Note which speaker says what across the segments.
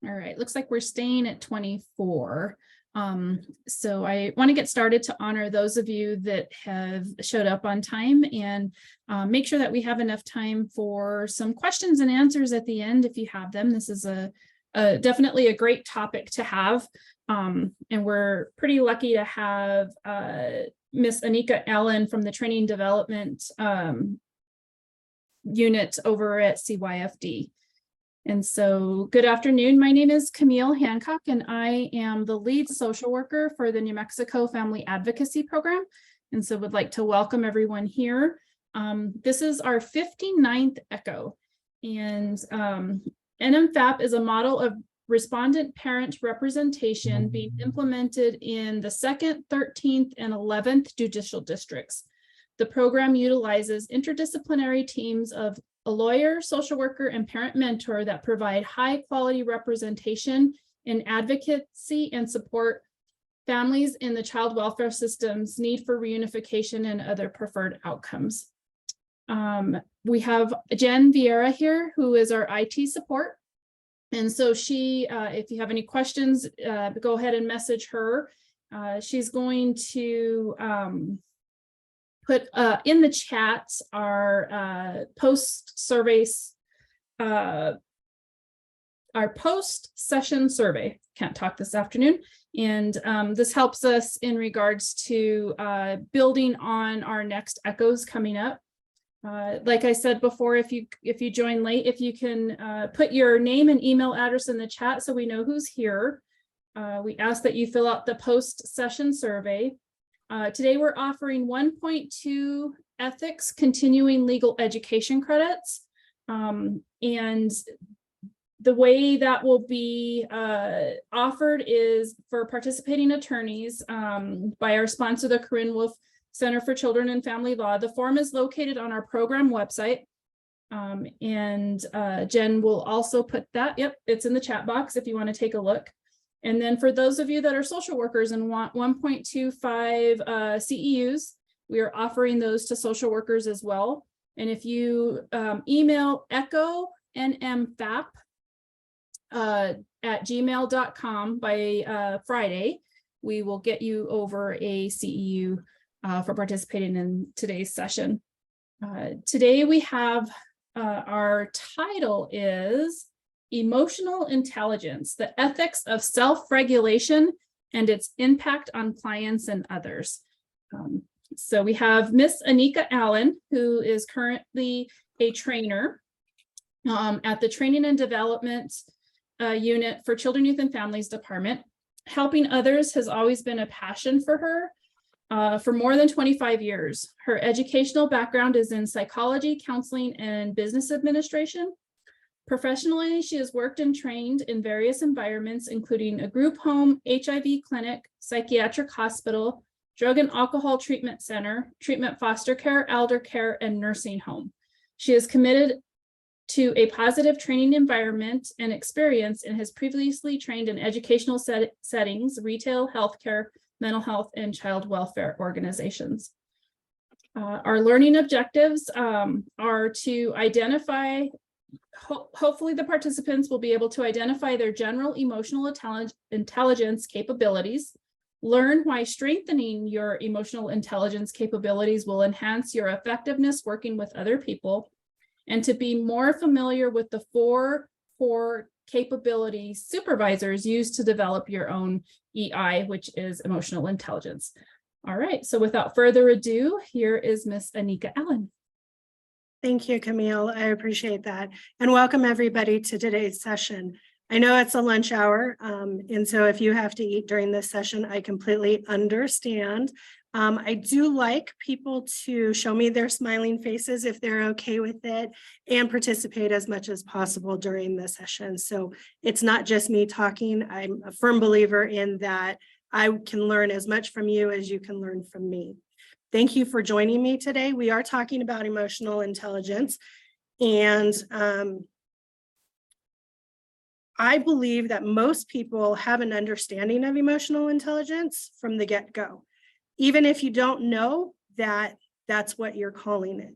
Speaker 1: All right, looks like we're staying at 24. So I want to get started to honor those of you that have showed up on time and make sure that we have enough time for some questions and answers at the end if you have them. This is definitely a great topic to have. And we're pretty lucky to have Miss Anika Allen from the Training Development Unit over at CYFD. And so good afternoon. My name is Camille Hancock, and I am the lead social worker for the New Mexico Family Advocacy Program. And so would like to welcome everyone here. This is our 59th ECHO, and NMFAP is a model of respondent parent representation being implemented in the 2nd, 13th, and 11th judicial districts. The program utilizes interdisciplinary teams of a lawyer, social worker, and parent mentor that provide high quality representation in advocacy and support families in the child welfare system's need for reunification and other preferred outcomes. We have Jen Vieira here, who is our IT support. And so she, if you have any questions, go ahead and message her. She's going to put in the chat our post-session survey. Can't talk this afternoon. And this helps us in regards to building on our next ECHOs coming up. Like I said before, if you join late, if you can put your name and email address in the chat so we know who's here. We ask that you fill out the post-session survey. Today we're offering 1.2 ethics continuing legal education credits. And the way that will be offered is for participating attorneys by our sponsor, the Corinne Wolf Center for Children and Family Law. The form is located on our program website. And Jen will also put that, yep, it's in the chat box if you want to take a look. And then for those of you that are social workers and want 1.25 CEUs, we are offering those to social workers as well. And if you email ECHO NMFAP at gmail.com by Friday, we will get you over a CEU for participating in today's session. Today we have our title is Emotional Intelligence, the Ethics of Self-Regulation and its Impact on Clients and Others. So we have Miss Anika Allen, who is currently a trainer at the Training and Development Unit for Children, Youth, and Families Department. Helping others has always been a passion for her for more than 25 years. Her educational background is in psychology, counseling, and business administration. Professionally, she has worked and trained in various environments, including a group home, HIV clinic, psychiatric hospital, drug and alcohol treatment center, treatment foster care, elder care, and nursing home. She is committed to a positive training environment and experience and has previously trained in educational settings, retail, healthcare, mental health, and child welfare organizations. Our learning objectives are to identify hopefully the participants will be able to identify their general emotional intelligence capabilities, learn why strengthening your emotional intelligence capabilities will enhance your effectiveness working with other people, and to be more familiar with the 4 core capability supervisors used to develop your own EI, which is emotional intelligence. All right, so without further ado, here is Miss Anika Allen.
Speaker 2: Thank you, Camille. I appreciate that. And welcome everybody to today's session. I know it's a lunch hour, and so if you have to eat during this session, I completely understand. I do like people to show me their smiling faces if they're okay with it and participate as much as possible during the session. So it's not just me talking. I'm a firm believer in that I can learn as much from you as you can learn from me. Thank you for joining me today. We are talking about emotional intelligence, and I believe that most people have an understanding of emotional intelligence from the get-go, even if you don't know that that's what you're calling it.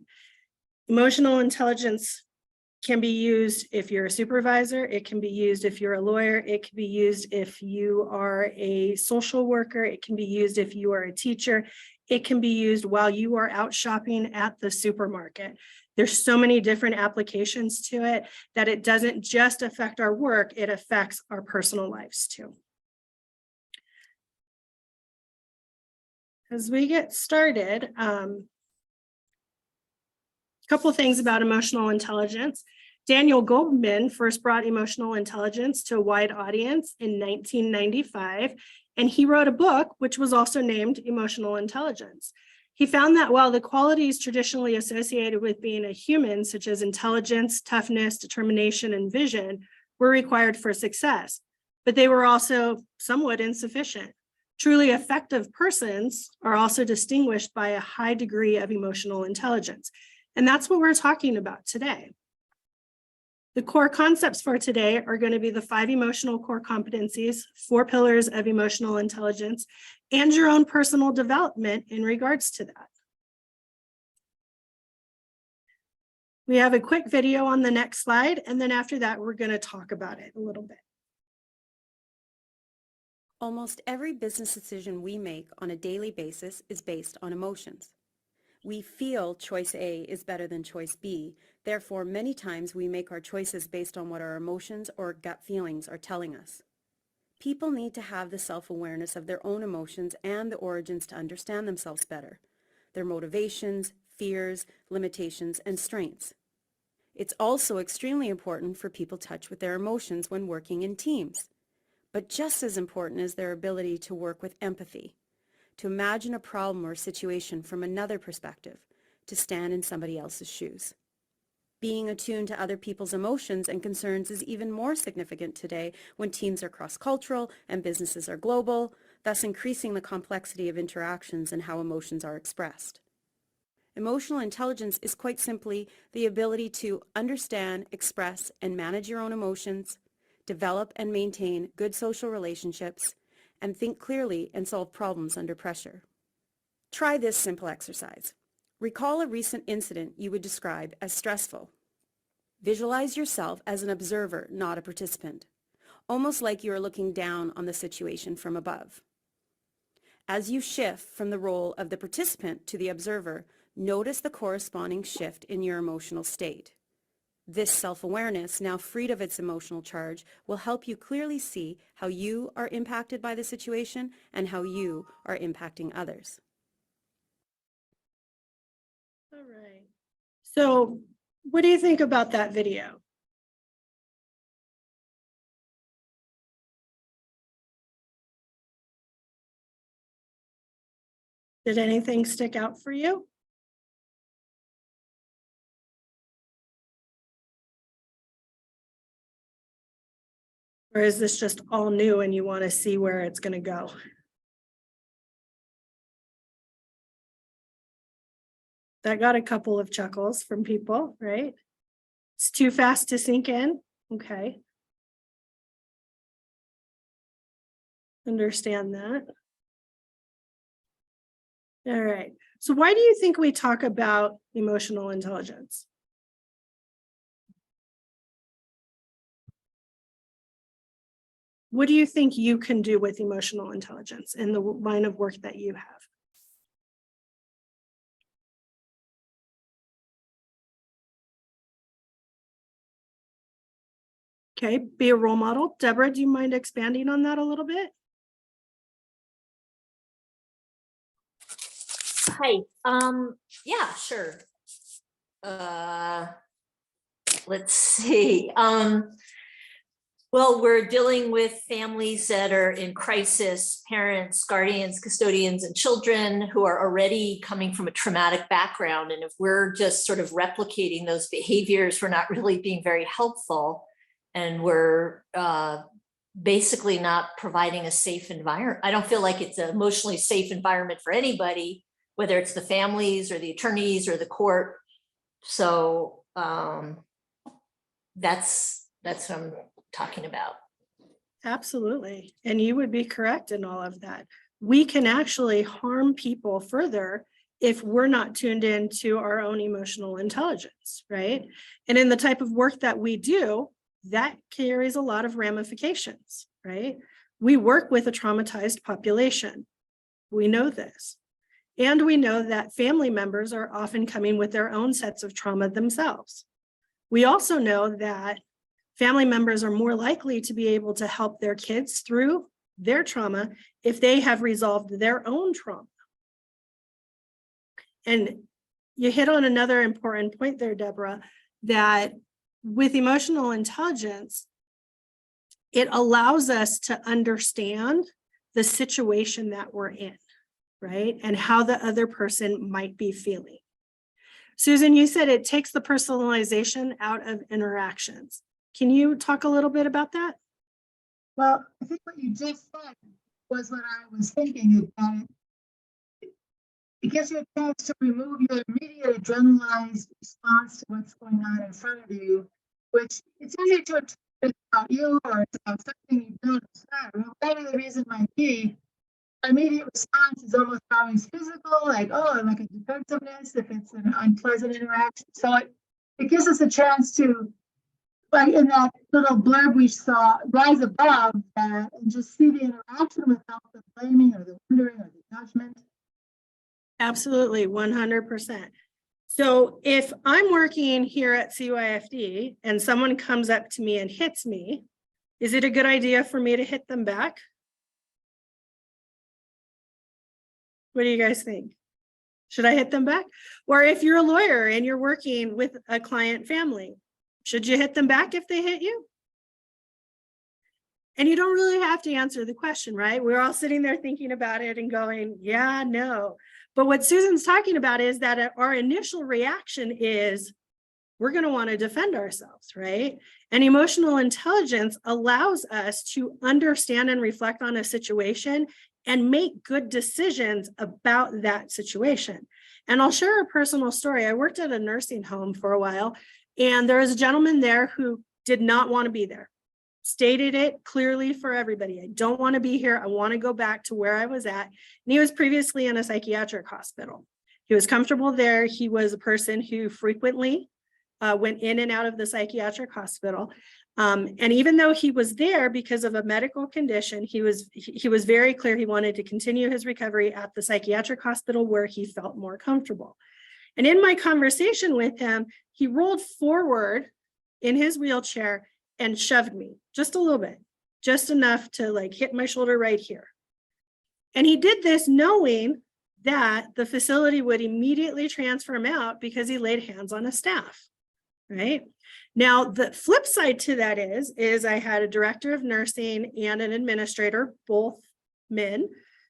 Speaker 2: Emotional intelligence can be used if you're a supervisor. It can be used if you're a lawyer. It can be used if you are a social worker. It can be used if you are a teacher. It can be used while you are out shopping at the supermarket. There's so many different applications to it that it doesn't just affect our work, it affects our personal lives too. As we get started, a couple things about emotional intelligence. Daniel Goldman first brought emotional intelligence to a wide audience in 1995, and he wrote a book which was also named Emotional Intelligence. He found that while the qualities traditionally associated with being a human, such as intelligence, toughness, determination, and vision, were required for success, but they were also somewhat insufficient. Truly effective persons are also distinguished by a high degree of emotional intelligence. And that's what we're talking about today. The core concepts for today are going to be the 5 emotional core competencies, 4 pillars of emotional intelligence, and your own personal development in regards to that. We have a quick video on the next slide, and then after that, we're going to talk about it a little bit.
Speaker 3: Almost every business decision we make on a daily basis is based on emotions. We feel choice A is better than choice B. Therefore, many times we make our choices based on what our emotions or gut feelings are telling us. People need to have the self-awareness of their own emotions and the origins to understand themselves better, their motivations, fears, limitations, and strengths. It's also extremely important for people to touch with their emotions when working in teams. But just as important is their ability to work with empathy, to imagine a problem or situation from another perspective, to stand in somebody else's shoes. Being attuned to other people's emotions and concerns is even more significant today when teams are cross-cultural and businesses are global, thus increasing the complexity of interactions and how emotions are expressed. Emotional intelligence is quite simply the ability to understand, express, and manage your own emotions, develop and maintain good social relationships, and think clearly and solve problems under pressure. Try this simple exercise. Recall a recent incident you would describe as stressful. Visualize yourself as an observer, not a participant, almost like you are looking down on the situation from above. As you shift from the role of the participant to the observer, notice the corresponding shift in your emotional state. This self-awareness, now freed of its emotional charge, will help you clearly see how you are impacted by the situation and how you are impacting others.
Speaker 2: All right. So what do you think about that video? Did anything stick out for you? Or is this just all new and you want to see where it's going to go? That got a couple of chuckles from people, right? It's too fast to sink in. Okay. Understand that. All right. So why do you think we talk about emotional intelligence? What do you think you can do with emotional intelligence in the line of work that you have? Okay, be a role model. Deborah, do you mind expanding on that a little bit?
Speaker 4: Hi, yeah, sure. Let's see. Well, we're dealing with families that are in crisis, parents, guardians, custodians, and children who are already coming from a traumatic background. And if we're just sort of replicating those behaviors, we're not really being very helpful. And we're basically not providing a safe environment. I don't feel like it's an emotionally safe environment for anybody, whether it's the families or the attorneys or the court. So that's what I'm talking about.
Speaker 2: Absolutely. And you would be correct in all of that. We can actually harm people further if we're not tuned into our own emotional intelligence, right? And in the type of work that we do, that carries a lot of ramifications, right? We work with a traumatized population. We know this. And we know that family members are often coming with their own sets of trauma themselves. We also know that family members are more likely to be able to help their kids through their trauma if they have resolved their own trauma. And you hit on another important point there, Deborah, that with emotional intelligence, it allows us to understand the situation that we're in, right? And how the other person might be feeling. Susan, you said it takes the personalization out of interactions. Can you talk a little bit about that?
Speaker 5: Well, I think what you just said was what I was thinking. It gives you a chance to remove your immediate adrenalized response to what's going on in front of you, which it's easy to interpret about you or it's about something you don't understand. Whatever the reason might be, immediate response is almost always physical, like, oh, like a defensiveness if it's an unpleasant interaction. So it gives us a chance to, like in that little blurb we saw, rise above that and just see the interaction without the blaming or the wondering or the judgment.
Speaker 2: Absolutely, 100%. So if I'm working here at CYFD and someone comes up to me and hits me, is it a good idea for me to hit them back? What do you guys think? Should I hit them back? Or if you're a lawyer and you're working with a client family, should you hit them back if they hit you? And you don't really have to answer the question, right? We're all sitting there thinking about it and going, yeah, no. But what Susan's talking about is that our initial reaction is we're going to want to defend ourselves, right? And emotional intelligence allows us to understand and reflect on a situation and make good decisions about that situation. And I'll share a personal story. I worked at a nursing home for a while, and there was a gentleman there who did not want to be there. Stated it clearly for everybody. I don't want to be here. I want to go back to where I was at. And he was previously in a psychiatric hospital. He was comfortable there. He was a person who frequently went in and out of the psychiatric hospital. And even though he was there because of a medical condition, he was very clear he wanted to continue his recovery at the psychiatric hospital where he felt more comfortable. And in my conversation with him, he rolled forward in his wheelchair and shoved me just a little bit, just enough to like hit my shoulder right here. And he did this knowing that the facility would immediately transfer him out because he laid hands on a staff, right? Now, the flip side to that is I had a director of nursing and an administrator, both men,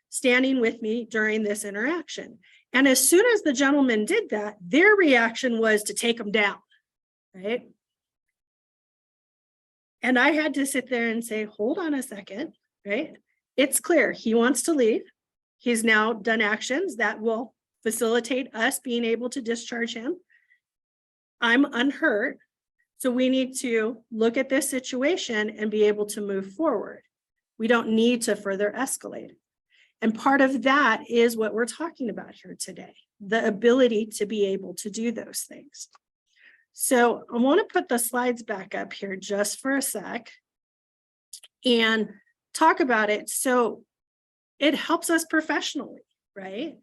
Speaker 2: standing with me during this interaction. And as soon as the gentleman did that, their reaction was to take him down, right? And I had to sit there and say, hold on a second, right? It's clear he wants to leave. He's now done actions that will facilitate us being able to discharge him. I'm unhurt. So we need to look at this situation and be able to move forward. We don't need to further escalate it. And part of that is what we're talking about here today, the ability to be able to do those things. So I want to put the slides back up here just for a sec and talk about it. So it helps us professionally, right?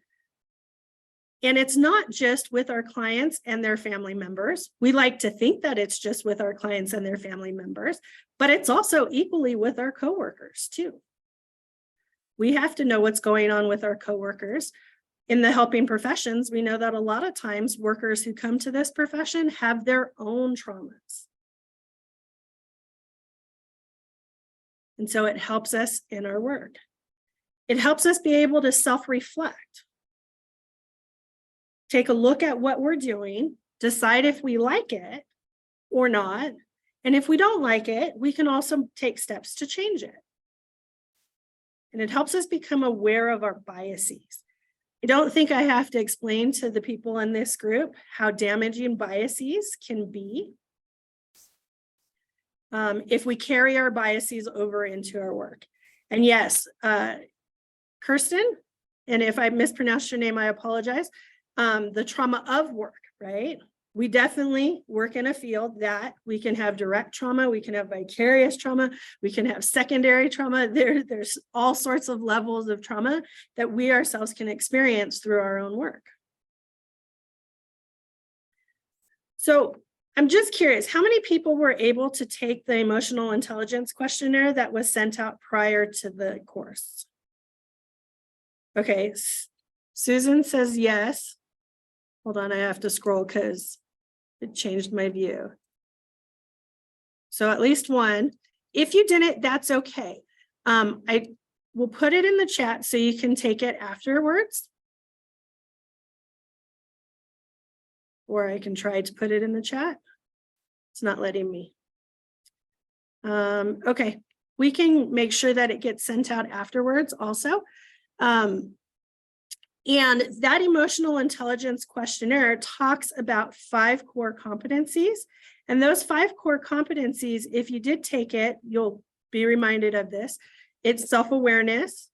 Speaker 2: And it's not just with our clients and their family members. We like to think that it's just with our clients and their family members, but it's also equally with our coworkers too. We have to know what's going on with our coworkers. In the helping professions, we know that a lot of times workers who come to this profession have their own traumas. And so it helps us in our work. It helps us be able to self-reflect. Take a look at what we're doing, decide if we like it or not. And if we don't like it, we can also take steps to change it. And it helps us become aware of our biases. I don't think I have to explain to the people in this group how damaging biases can be if we carry our biases over into our work. And yes, Kirsten, and if I mispronounced your name, I apologize. the trauma of work, right? We definitely work in a field that we can have direct trauma, we can have vicarious trauma, we can have secondary trauma. There's all sorts of levels of trauma that we ourselves can experience through our own work. So I'm just curious, how many people were able to take the emotional intelligence questionnaire that was sent out prior to the course? Okay, Susan says yes. Hold on, I have to scroll because it changed my view. So at least one. If you didn't, that's okay. I will put it in the chat so you can take it afterwards. Or I can try to put it in the chat. It's not letting me. Okay, we can make sure that it gets sent out afterwards also. And that emotional intelligence questionnaire talks about 5 core competencies. And those 5 core competencies, if you did take it, you'll be reminded of this. It's self-awareness,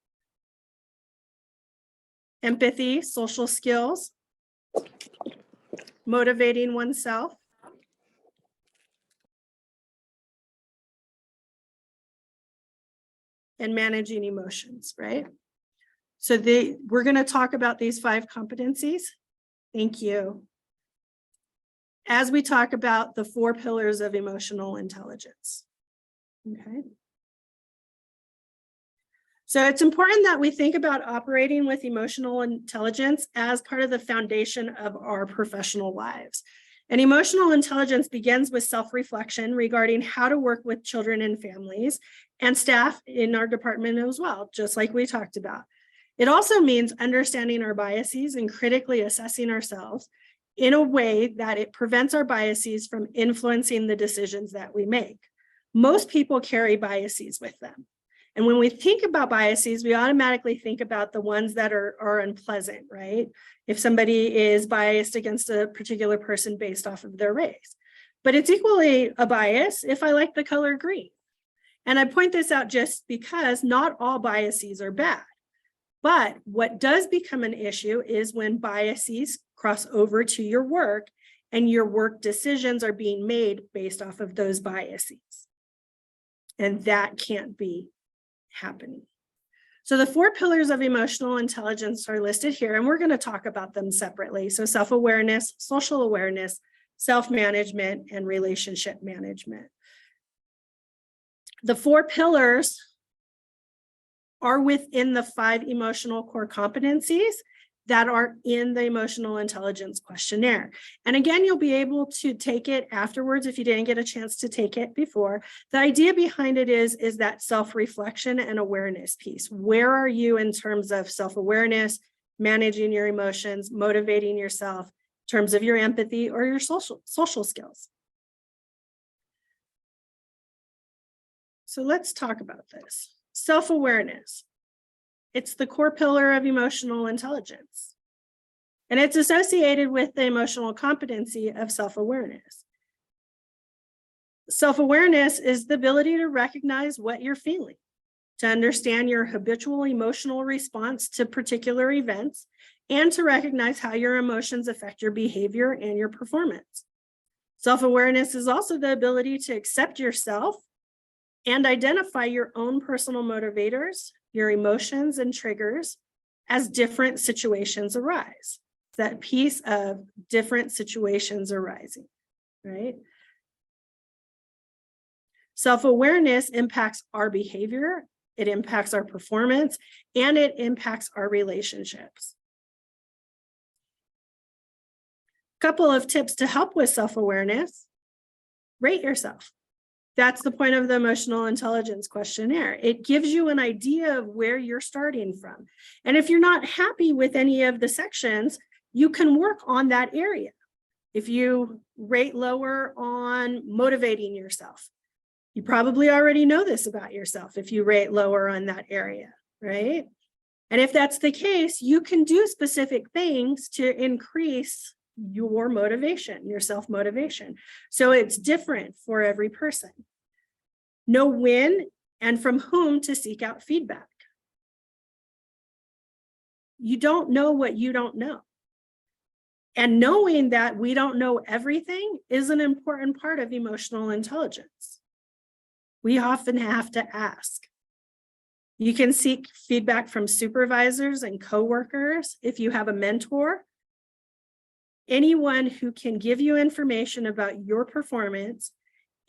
Speaker 2: empathy, social skills, motivating oneself, and managing emotions, right? So we're going to talk about these 5 competencies. Thank you. As we talk about the 4 pillars of emotional intelligence. Okay. So it's important that we think about operating with emotional intelligence as part of the foundation of our professional lives. And emotional intelligence begins with self-reflection regarding how to work with children and families and staff in our department as well, just like we talked about. It also means understanding our biases and critically assessing ourselves in a way that it prevents our biases from influencing the decisions that we make. Most people carry biases with them. And when we think about biases, we automatically think about the ones that are unpleasant, right? If somebody is biased against a particular person based off of their race. But it's equally a bias if I like the color green. And I point this out just because not all biases are bad. But what does become an issue is when biases cross over to your work and your work decisions are being made based off of those biases. And that can't be happening. So the 4 pillars of emotional intelligence are listed here, and we're going to talk about them separately. So self-awareness, social awareness, self-management, and relationship management. The 4 pillars are within the 5 emotional core competencies that are in the emotional intelligence questionnaire. And again, you'll be able to take it afterwards if you didn't get a chance to take it before. The idea behind it is that self-reflection and awareness piece. Where are you in terms of self-awareness, managing your emotions, motivating yourself, in terms of your empathy or your social skills? So let's talk about this. Self-awareness. It's the core pillar of emotional intelligence. And it's associated with the emotional competency of self-awareness. Self-awareness is the ability to recognize what you're feeling, to understand your habitual emotional response to particular events, and to recognize how your emotions affect your behavior and your performance. Self-awareness is also the ability to accept yourself and identify your own personal motivators, your emotions and triggers as different situations arise. That piece of different situations arising, right? Self-awareness impacts our behavior, it impacts our performance, and it impacts our relationships. Couple of tips to help with self-awareness. Rate yourself. That's the point of the emotional intelligence questionnaire. It gives you an idea of where you're starting from. And if you're not happy with any of the sections, you can work on that area. If you rate lower on motivating yourself, you probably already know this about yourself if you rate lower on that area, right? And if that's the case, you can do specific things to increase your motivation, your self-motivation. So it's different for every person. Know when and from whom to seek out feedback. You don't know what you don't know. And knowing that we don't know everything is an important part of emotional intelligence. We often have to ask. You can seek feedback from supervisors and coworkers if you have a mentor. Anyone who can give you information about your performance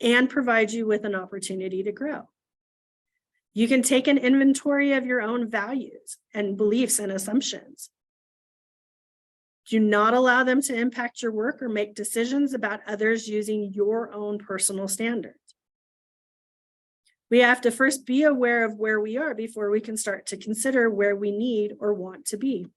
Speaker 2: and provide you with an opportunity to grow. You can take an inventory of your own values and beliefs and assumptions. Do not allow them to impact your work or make decisions about others using your own personal standards. We have to first be aware of where we are before we can start to consider where we need or want to be.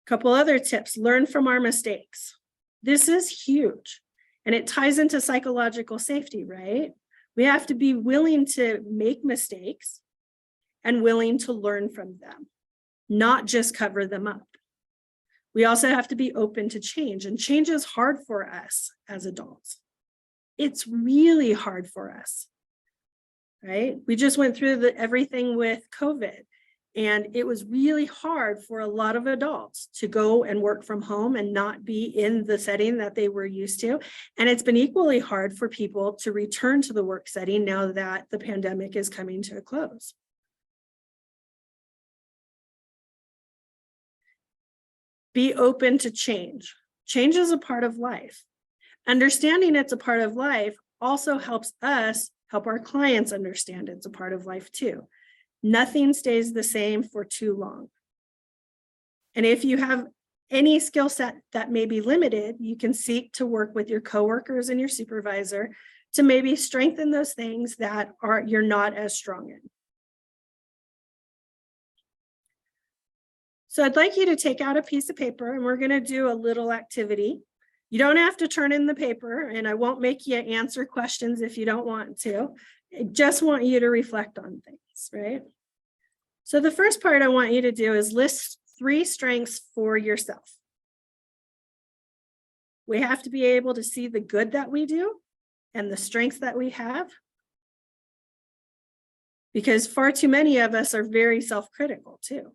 Speaker 2: A couple other tips: learn from our mistakes. This is huge, and it ties into psychological safety, right? We have to be willing to make mistakes and willing to learn from them, not just cover them up. We also have to be open to change, and change is hard for us as adults. It's really hard for us, right? We just went through everything with COVID, and it was really hard for a lot of adults to go and work from home and not be in the setting that they were used to. And it's been equally hard for people to return to the work setting now that the pandemic is coming to a close. Be open to change. Change is a part of life. Understanding it's a part of life also helps us help our clients understand it's a part of life too. Nothing stays the same for too long. And if you have any skill set that may be limited, you can seek to work with your coworkers and your supervisor to maybe strengthen those things that you're not as strong in. So I'd like you to take out a piece of paper, and we're going to do a little activity. You don't have to turn in the paper, and I won't make you answer questions if you don't want to. I just want you to reflect on things, right? So the first part I want you to do is list 3 strengths for yourself. We have to be able to see the good that we do and the strengths that we have, because far too many of us are very self-critical too.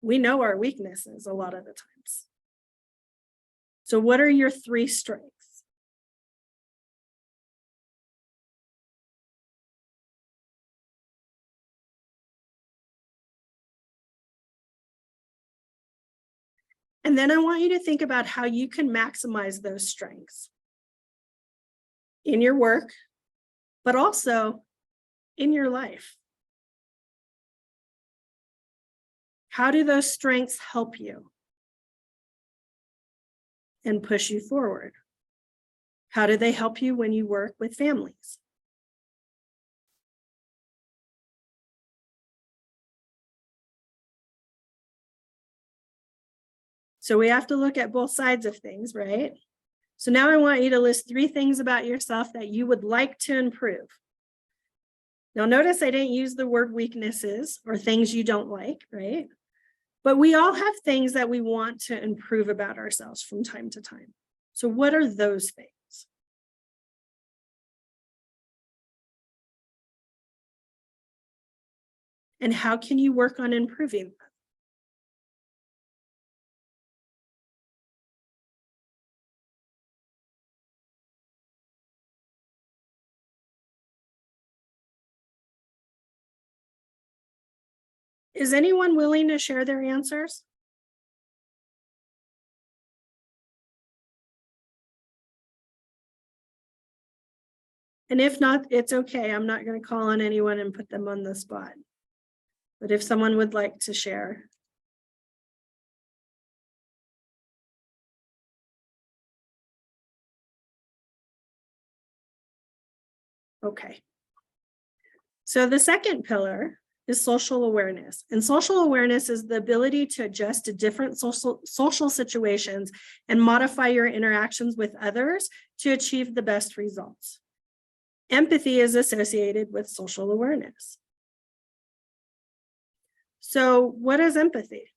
Speaker 2: We know our weaknesses a lot of the times. So what are your 3 strengths? And then I want you to think about how you can maximize those strengths in your work, but also in your life. How do those strengths help you and push you forward? How do they help you when you work with families? So we have to look at both sides of things, right? So now I want you to list 3 things about yourself that you would like to improve. Now notice I didn't use the word weaknesses or things you don't like, right? But we all have things that we want to improve about ourselves from time to time. So what are those things? And how can you work on improving them? Is anyone willing to share their answers? And if not, it's okay. I'm not going to call on anyone and put them on the spot. But if someone would like to share. Okay. So the second pillar is social awareness. And social awareness is the ability to adjust to different social situations and modify your interactions with others to achieve the best results. Empathy is associated with social awareness. So what is empathy?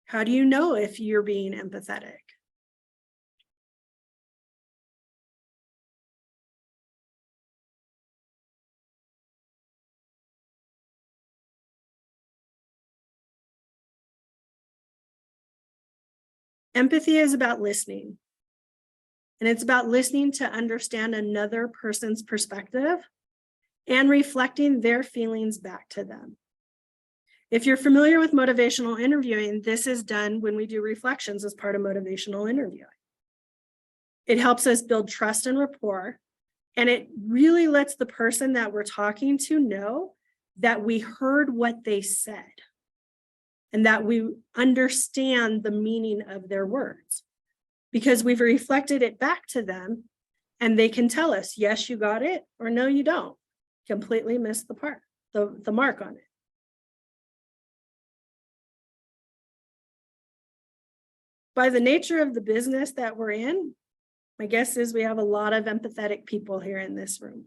Speaker 2: How do you know if you're being empathetic? Empathy is about listening. And it's about listening to understand another person's perspective and reflecting their feelings back to them. If you're familiar with motivational interviewing, this is done when we do reflections as part of motivational interviewing. It helps us build trust and rapport, and it really lets the person that we're talking to know that we heard what they said and that we understand the meaning of their words, because we've reflected it back to them and they can tell us, yes, you got it, or no, you don't. Completely missed the mark on it. By the nature of the business that we're in, my guess is we have a lot of empathetic people here in this room.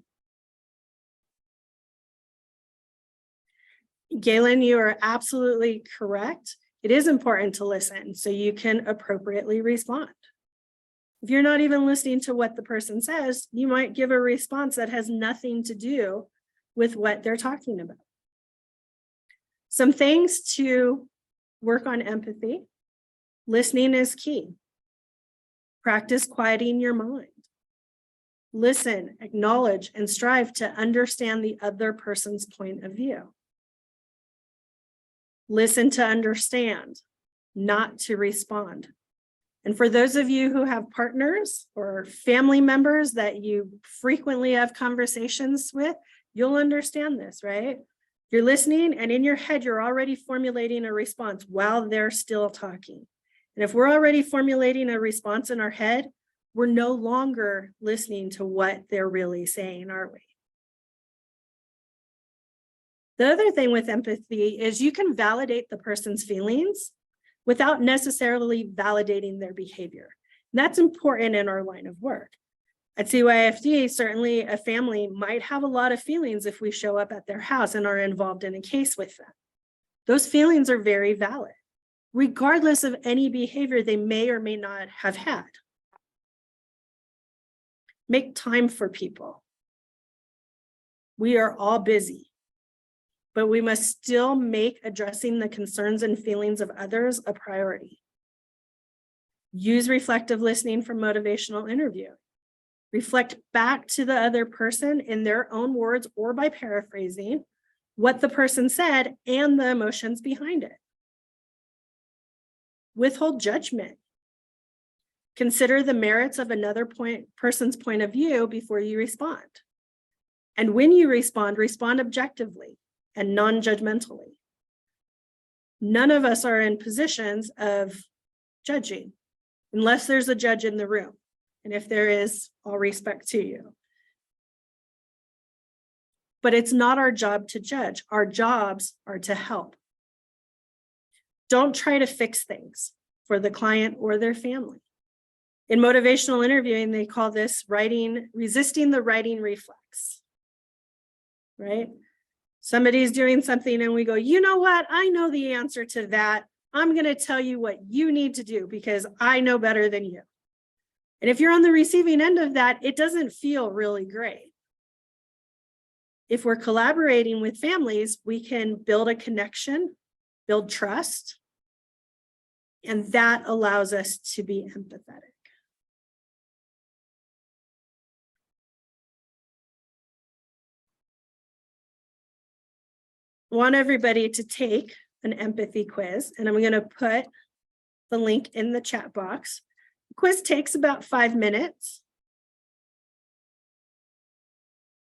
Speaker 2: Galen, you are absolutely correct. It is important to listen so you can appropriately respond. If you're not even listening to what the person says, you might give a response that has nothing to do with what they're talking about. Some things to work on empathy. Listening is key. Practice quieting your mind. Listen, acknowledge, and strive to understand the other person's point of view. Listen to understand, not to respond. And for those of you who have partners or family members that you frequently have conversations with, you'll understand this, right? You're listening, and in your head, you're already formulating a response while they're still talking. And if we're already formulating a response in our head, we're no longer listening to what they're really saying, are we? The other thing with empathy is you can validate the person's feelings without necessarily validating their behavior. And that's important in our line of work. At CYFD, certainly a family might have a lot of feelings if we show up at their house and are involved in a case with them. Those feelings are very valid, regardless of any behavior they may or may not have had. Make time for people. We are all busy, but we must still make addressing the concerns and feelings of others a priority. Use reflective listening for motivational interview. Reflect back to the other person in their own words or by paraphrasing what the person said and the emotions behind it. Withhold judgment. Consider the merits of another person's point of view before you respond. And when you respond objectively and non-judgmentally. None of us are in positions of judging unless there's a judge in the room. And if there is, all respect to you. But it's not our job to judge. Our jobs are to help. Don't try to fix things for the client or their family. In motivational interviewing, they call this resisting the writing reflex, right? Somebody's doing something and we go, you know what? I know the answer to that. I'm going to tell you what you need to do because I know better than you. And if you're on the receiving end of that, it doesn't feel really great. If we're collaborating with families, we can build a connection, build trust, and that allows us to be empathetic. I want everybody to take an empathy quiz, and I'm going to put the link in the chat box. The quiz takes about 5 minutes.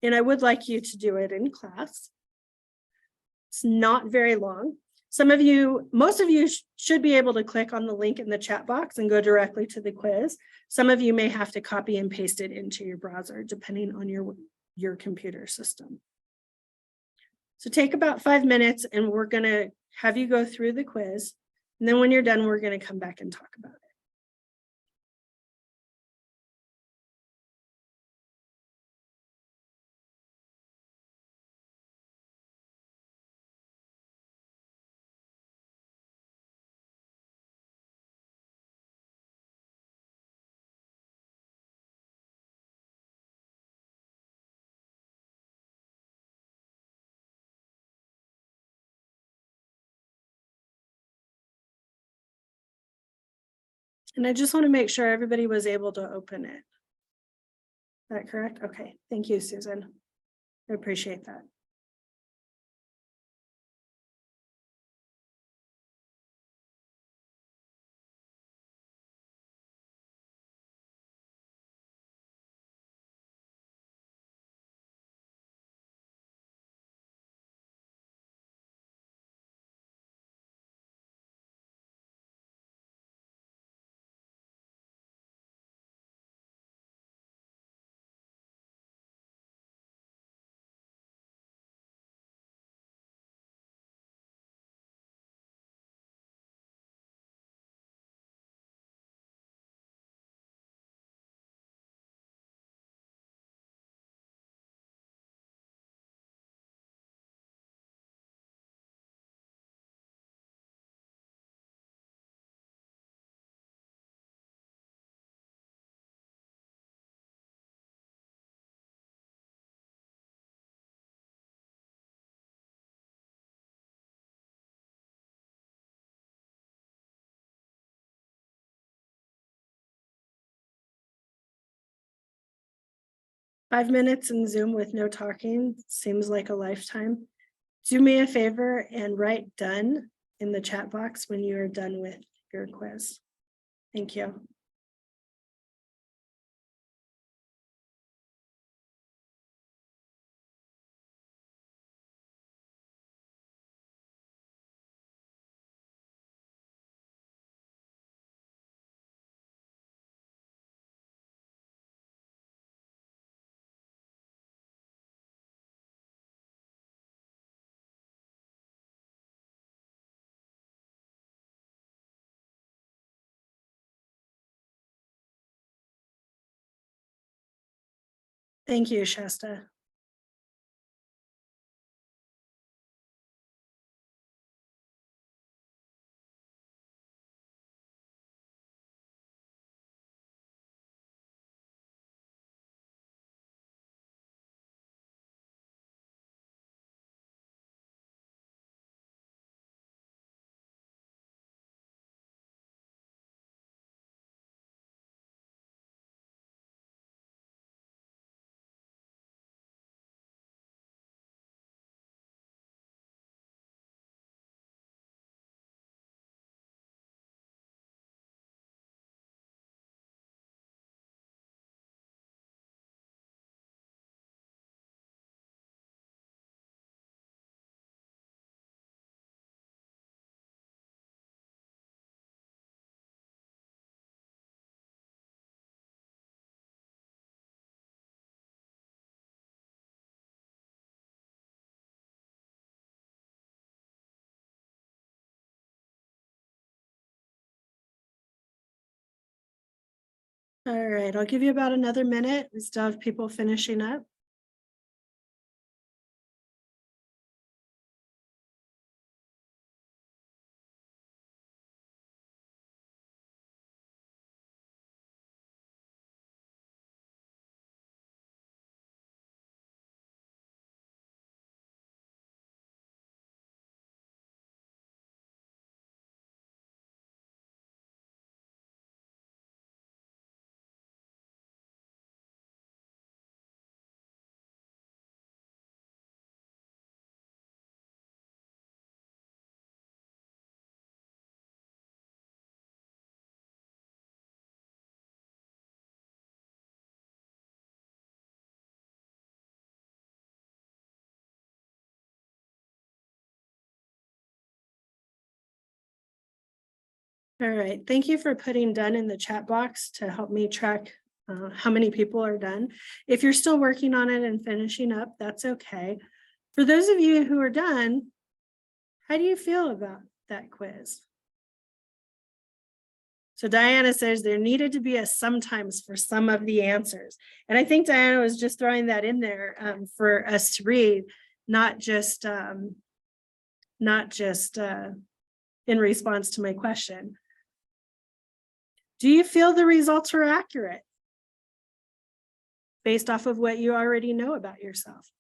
Speaker 2: And I would like you to do it in class. It's not very long. Most of you should be able to click on the link in the chat box and go directly to the quiz. Some of you may have to copy and paste it into your browser, depending on your computer system. So take about 5 minutes and we're going to have you go through the quiz. And then when you're done, we're going to come back and talk about it. And I just want to make sure everybody was able to open it. Is that correct? Okay, thank you, Susan. I appreciate that. Five minutes in Zoom with no talking seems like a lifetime. Do me a favor and write done in the chat box when you are done with your quiz. Thank you. Thank you, Shasta. All right, I'll give you about another minute. We still have people finishing up. All right, thank you for putting done in the chat box to help me track how many people are done. If you're still working on it and finishing up, that's okay. For those of you who are done, how do you feel about that quiz? So Diana says there needed to be a sometimes for some of the answers. And I think Diana was just throwing that in there for us to read, not just in response to my question. Do you feel the results were accurate based off of what you already know about yourself?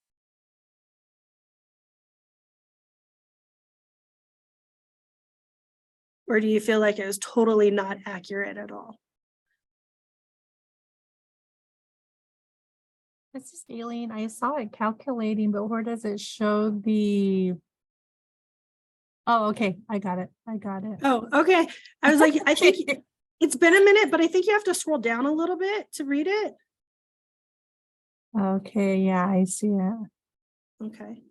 Speaker 2: Or do you feel like it was totally not accurate at all?
Speaker 6: This is Aileen. I saw it calculating, but where does it show the? Oh, okay. I got it.
Speaker 2: Oh, okay. I was like, I think it's been a minute, but I think you have to scroll down a little bit to read it.
Speaker 6: Okay, yeah, I see it.
Speaker 2: Okay.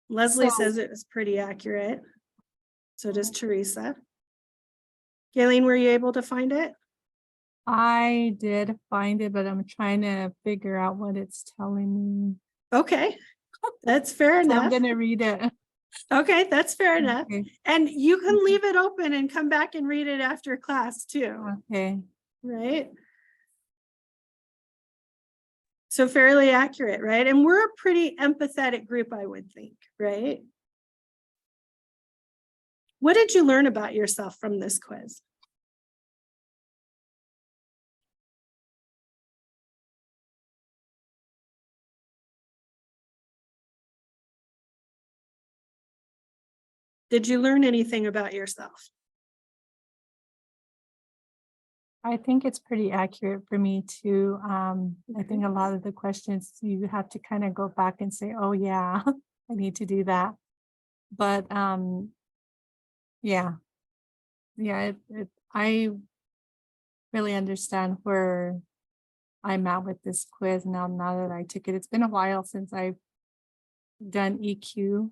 Speaker 2: Leslie
Speaker 6: So-
Speaker 2: says it was pretty accurate. So does Teresa. Galen, were you able to find it?
Speaker 6: I did find it, but I'm trying to figure out what it's telling me.
Speaker 2: Okay, that's fair
Speaker 6: So I'm
Speaker 2: enough.
Speaker 6: gonna read it.
Speaker 2: Okay, that's fair enough.
Speaker 6: Okay.
Speaker 2: And you can leave it open and come back and read it after class too,
Speaker 6: Okay.
Speaker 2: right? So fairly accurate, right? And we're a pretty empathetic group, I would think, right? What did you learn about yourself from this quiz? Did you learn anything about yourself?
Speaker 6: I think it's pretty accurate for me too. I think a lot of the questions you have to kind of go back and say, oh yeah, I need to do that. But yeah. I really understand where I'm at with this quiz now that I took it. It's been a while since I've done EQ.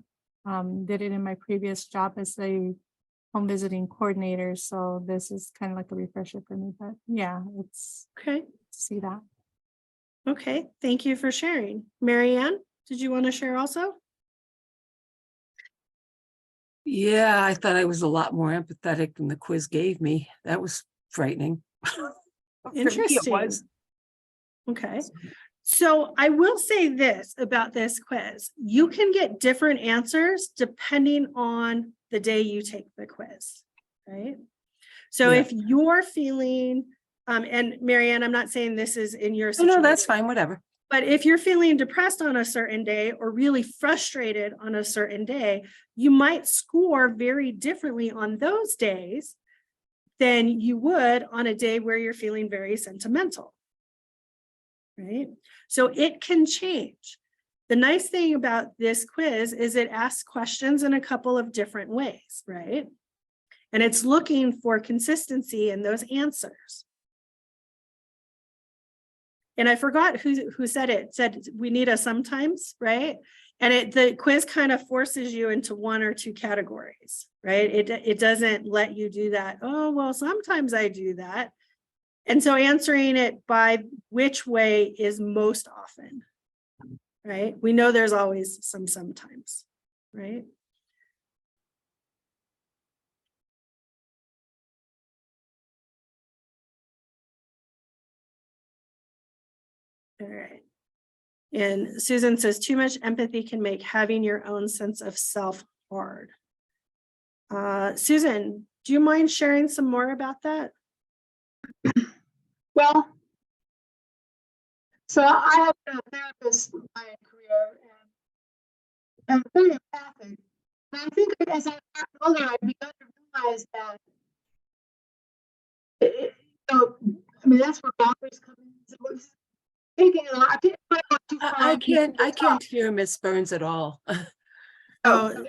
Speaker 6: Did it in my previous job as a home visiting coordinator. So this is kind of like a refresher for me, but yeah, it's
Speaker 2: Okay,
Speaker 6: to see that.
Speaker 2: okay. Thank you for sharing. Marianne, did you want to share also?
Speaker 7: Yeah, I thought I was a lot more empathetic than the quiz gave me. That was frightening. For me, it
Speaker 2: Interesting.
Speaker 7: was.
Speaker 2: Okay. So I will say this about this quiz. You can get different answers depending on the day you take the quiz, right? So
Speaker 7: Yeah.
Speaker 2: if you're feeling, and Marianne, I'm not saying this is in your
Speaker 7: No,
Speaker 2: situation.
Speaker 7: that's fine, whatever.
Speaker 2: But if you're feeling depressed on a certain day or really frustrated on a certain day, you might score very differently on those days than you would on a day where you're feeling very sentimental. Right? So it can change. The nice thing about this quiz is it asks questions in a couple of different ways, right? And it's looking for consistency in those answers. And I forgot who said it. It said we need a sometimes, right? And the quiz kind of forces you into one or two categories, right? It doesn't let you do that. Oh, well, sometimes I do that. And so answering it by which way is most often, right? We know there's always some sometimes, right? All right. And Susan says, too much empathy can make having your own sense of self hard. Susan, do you mind sharing some more about that?
Speaker 5: Well, so I have been a therapist my career and very empathic. And I think as I got older, I began to realize that, I mean, that's where boundaries come in. So it's taking a lot.
Speaker 7: I can't hear Miss Burns at all.
Speaker 2: Oh,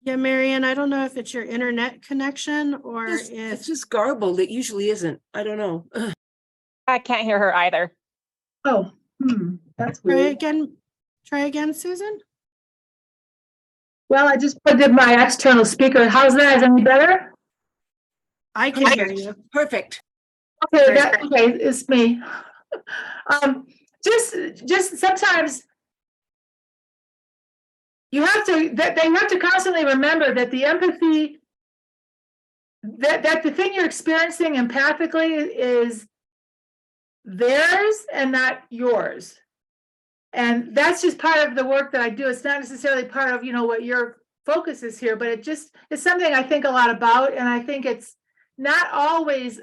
Speaker 2: yeah, Marianne, I don't know if it's your internet connection or
Speaker 7: It's
Speaker 2: if,
Speaker 7: just garbled. It usually isn't. I don't know.
Speaker 8: I can't hear her either.
Speaker 5: Oh, that's
Speaker 2: try
Speaker 5: weird.
Speaker 2: again, Susan.
Speaker 5: Well, I just plugged in my external speaker. How's that? Is any better?
Speaker 2: I can hear you.
Speaker 7: Perfect.
Speaker 5: Okay, okay, it's me. Just sometimes you have to, they have to constantly remember that the empathy, that the thing you're experiencing empathically is theirs and not yours. And that's just part of the work that I do. It's not necessarily part of, what your focus is here, but it's something I think a lot about. And I think it's not always,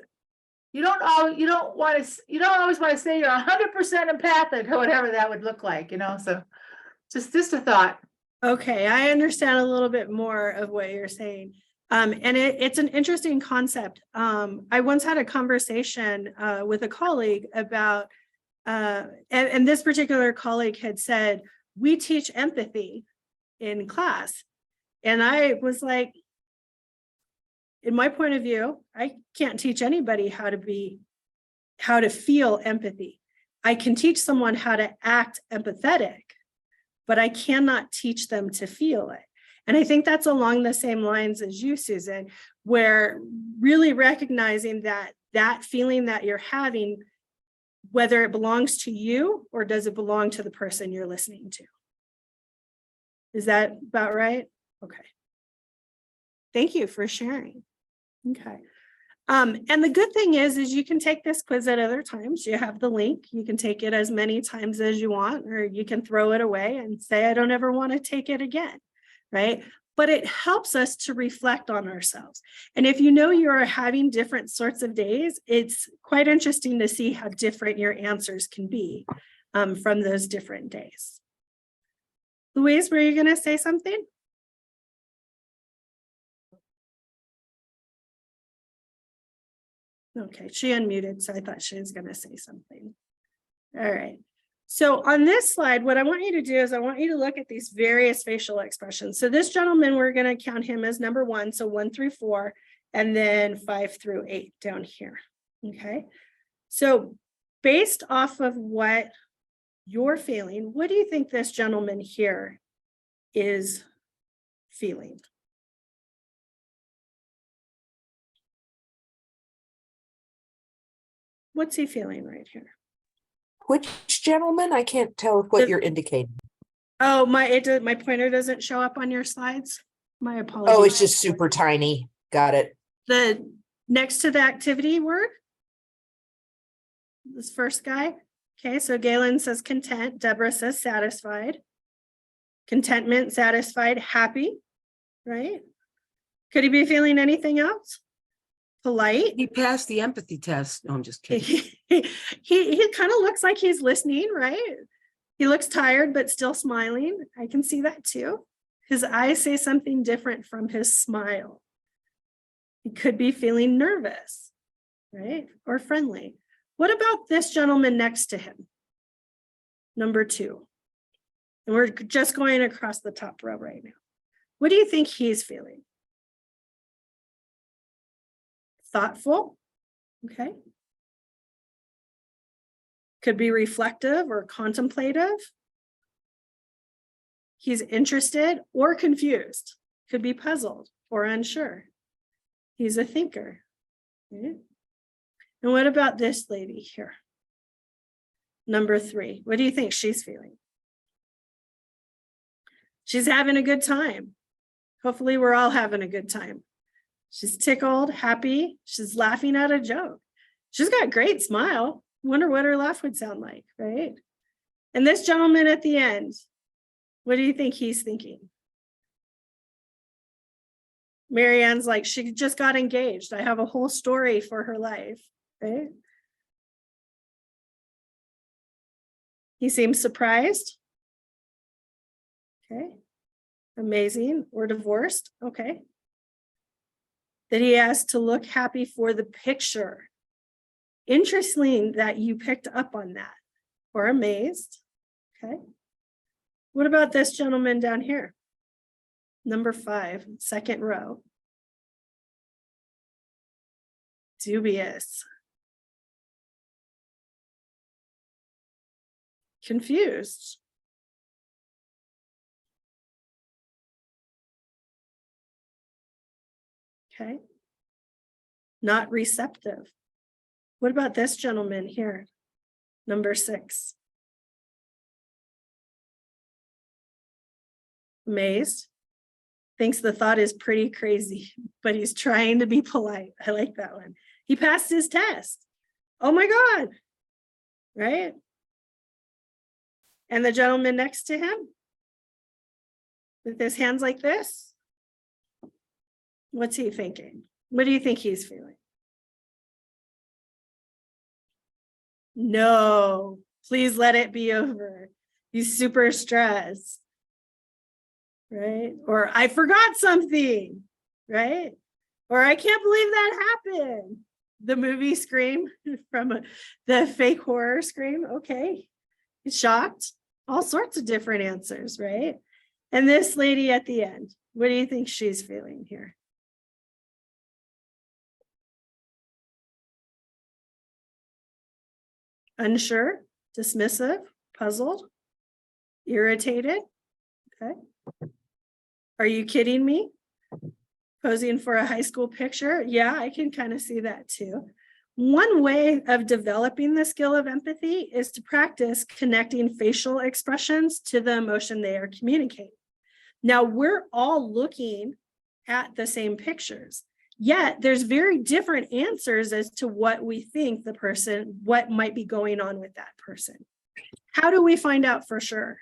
Speaker 5: you don't always want to say you're 100% empathic or whatever that would look like, so just a thought.
Speaker 2: Okay, I understand a little bit more of what you're saying. And it's an interesting concept. I once had a conversation with a colleague about, and this particular colleague had said, we teach empathy in class. And I was like, in my point of view, I can't teach anybody how to feel empathy. I can teach someone how to act empathetic, but I cannot teach them to feel it. And I think that's along the same lines as you, Susan, where really recognizing that feeling that you're having, whether it belongs to you or does it belong to the person you're listening to. Is that about right? Okay. Thank you for sharing. Okay. And the good thing is you can take this quiz at other times. You have the link. You can take it as many times as you want, or you can throw it away and say, I don't ever want to take it again, right? But it helps us to reflect on ourselves. And if you know you are having different sorts of days, it's quite interesting to see how different your answers can be from those different days. Louise, were you going to say something? Okay, she unmuted, so I thought she was going to say something. All right. So on this slide, what I want you to do is I want you to look at these various facial expressions. So this gentleman, we're going to count him as number 1, so 1 through 4, and then 5 through 8 down here. Okay. So based off of what you're feeling, what do you think this gentleman here is feeling? What's he feeling right here?
Speaker 9: Which gentleman? I can't tell what
Speaker 2: The-
Speaker 9: you're indicating.
Speaker 2: Oh, my pointer doesn't show up on your slides. My apologies.
Speaker 9: Oh, it's just super tiny. Got it.
Speaker 2: The next to the activity word. This first guy. Okay, so Galen says content. Deborah says satisfied. Contentment, satisfied, happy, right? Could he be feeling anything else? Polite.
Speaker 7: He passed the empathy test. No, I'm just kidding.
Speaker 2: he kind of looks like he's listening, right? He looks tired, but still smiling. I can see that too. His eyes say something different from his smile. He could be feeling nervous, right? Or friendly. What about this gentleman next to him? Number 2. And we're just going across the top row right now. What do you think he's feeling? Thoughtful, okay. Could be reflective or contemplative. He's interested or confused. Could be puzzled or unsure. He's a thinker. Okay. And what about this lady here? Number 3. What do you think she's feeling? She's having a good time. Hopefully we're all having a good time. She's tickled, happy. She's laughing at a joke. She's got a great smile. Wonder what her laugh would sound like, right? And this gentleman at the end, what do you think he's thinking? Marianne's like, she just got engaged. I have a whole story for her life, right? He seems surprised. Okay. Amazing. Or divorced. Okay. That he has to look happy for the picture. Interesting that you picked up on that. Or amazed. Okay. What about this gentleman down here? Number 5, second row. Dubious. Confused. Okay. Not receptive. What about this gentleman here? Number 6. Amazed. Thinks the thought is pretty crazy, but he's trying to be polite. I like that one. He passed his test. Oh my God. Right? And the gentleman next to him with his hands like this. What's he thinking? What do you think he's feeling? No, please let it be over. He's super stressed. Right? Or I forgot something. right? Or I can't believe that happened. The movie Scream from the fake horror Scream. Okay. Shocked. All sorts of different answers, right? And this lady at the end, what do you think she's feeling here? Unsure, dismissive, puzzled, irritated. Okay. Are you kidding me? Posing for a high school picture? Yeah, I can kind of see that too. One way of developing the skill of empathy is to practice connecting facial expressions to the emotion they are communicating. Now, we're all looking at the same pictures, yet there's very different answers as to what we think the person, what might be going on with that person. How do we find out for sure?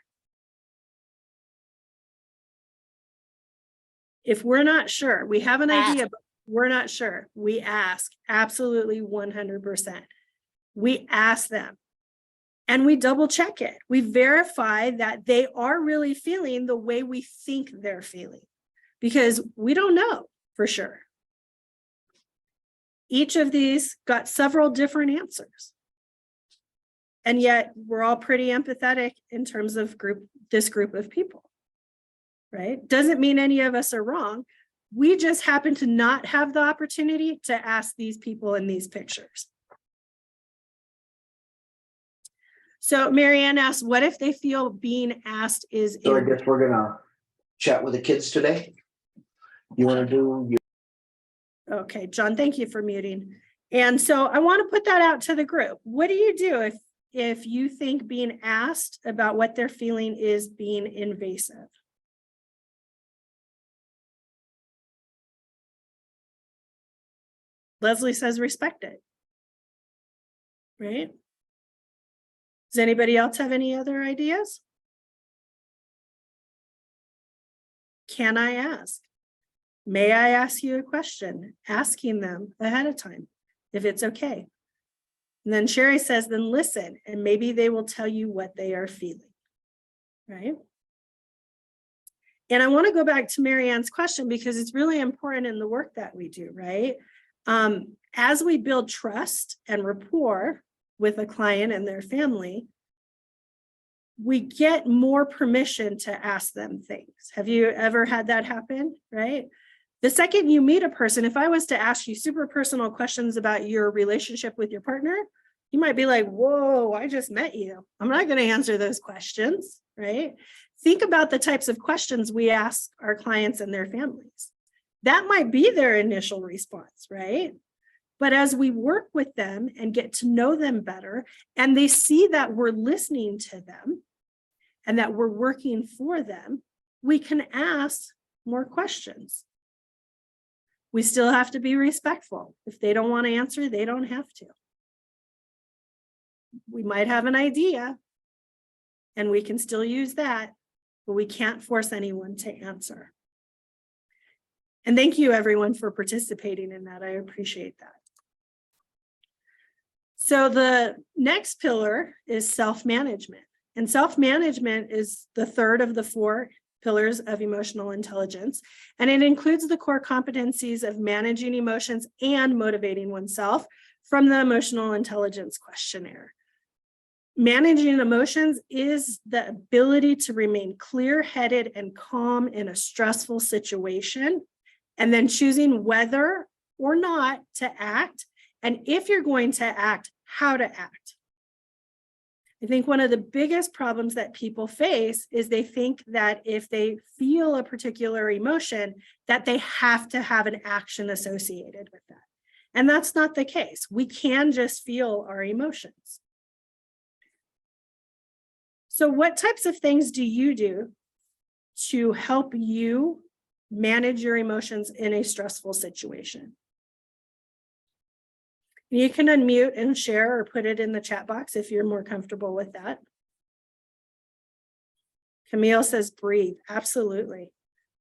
Speaker 2: If we're not sure, we have an idea, but we're not sure, we ask, absolutely 100%. We ask them and we double check it. We verify that they are really feeling the way we think they're feeling, because we don't know for sure. Each of these got several different answers. And yet we're all pretty empathetic in terms of this group of people. Right? Doesn't mean any of us are wrong. We just happen to not have the opportunity to ask these people in these pictures. So Marianne asked, what if they feel being asked is...
Speaker 10: So I guess we're gonna chat with the kids today. You wanna do...
Speaker 2: Okay, John, thank you for muting. And so I want to put that out to the group. What do you do if you think being asked about what they're feeling is being invasive? Leslie says respect it. Right? Does anybody else have any other ideas? Can I ask? May I ask you a question? Asking them ahead of time, if it's okay. And then Sherry says, then listen, and maybe they will tell you what they are feeling. Right? And I want to go back to Marianne's question because it's really important in the work that we do, right? As we build trust and rapport with a client and their family, we get more permission to ask them things. Have you ever had that happen, right? The second you meet a person, if I was to ask you super personal questions about your relationship with your partner, you might be like, whoa, I just met you. I'm not going to answer those questions, right? Think about the types of questions we ask our clients and their families. That might be their initial response, right? But as we work with them and get to know them better, and they see that we're listening to them and that we're working for them, we can ask more questions. We still have to be respectful. If they don't want to answer, they don't have to. We might have an idea and we can still use that, but we can't force anyone to answer. And thank you everyone for participating in that. I appreciate that. So the next pillar is self-management. And self-management is the third of the 4 pillars of emotional intelligence. And it includes the core competencies of managing emotions and motivating oneself from the emotional intelligence questionnaire. Managing emotions is the ability to remain clear-headed and calm in a stressful situation, and then choosing whether or not to act, and if you're going to act, how to act. I think one of the biggest problems that people face is they think that if they feel a particular emotion, that they have to have an action associated with that. And that's not the case. We can just feel our emotions. So what types of things do you do to help you manage your emotions in a stressful situation? You can unmute and share or put it in the chat box if you're more comfortable with that. Camille says breathe. Absolutely.